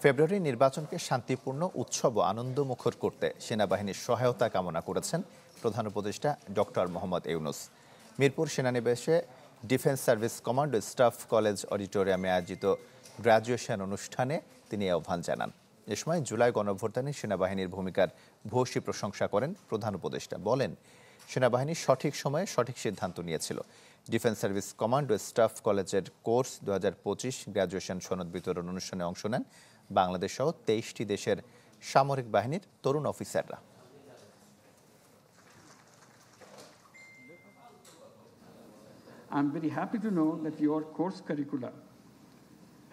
ফেব্রুয়ারি নির্বাচনকে শান্তিপূর্ণ উৎসব ও আনন্দমুখর করতে সেনাবাহিনীর সহায়তা কামনা করেছেন প্রধান উপদেষ্টা ডক্টর মোহাম্মদ ইউনূস। মিরপুর সেনানিবাসে defence service command staff college অডিটোরিয়ামে আয়োজিত গ্র্যাজুয়েশন অনুষ্ঠানে তিনি আহ্বান জানান। এ সময় জুলাই গণঅভ্যুত্থানে সেনাবাহিনীর ভূমিকার ভূয়সী প্রশংসা করেন প্রধান উপদেষ্টা। বলেন, সেনাবাহিনী সঠিক সময়ে সঠিক সিদ্ধান্ত নিয়েছিল। ডিফেন্স সার্ভিস কমান্ড ও স্টাফ কলেজের কোর্স 2025 গ্র্যাজুয়েশন সনদ বিতরণ অনুষ্ঠানে অংশ নেন বাংলাদেশ সহ 23টি দেশের সামরিক বাহিনীর তরুণ অফিসাররা। I'm very happy to know that your course curricula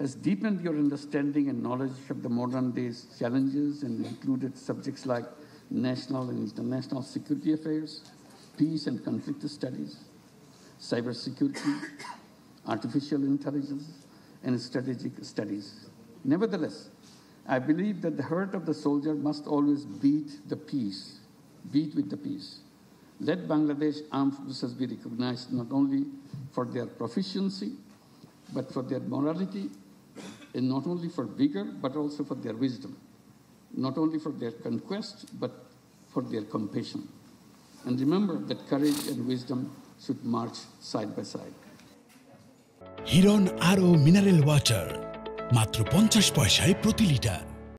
has deepened your understanding and knowledge of the modern day's challenges and included subjects like national and international security affairs, peace and conflict studies, cybersecurity, artificial intelligence, and strategic studies. Nevertheless, I believe that the heart of the soldier must always beat with the peace. Let Bangladesh Armed Forces be recognized not only for their proficiency, but for their morality, and not only for vigor, but also for their wisdom, not only for their conquest, but for their compassion. And remember that courage and wisdom should march side by side. হিরন আরও mineral water মাত্র 50 পয়সায় প্রতি litre.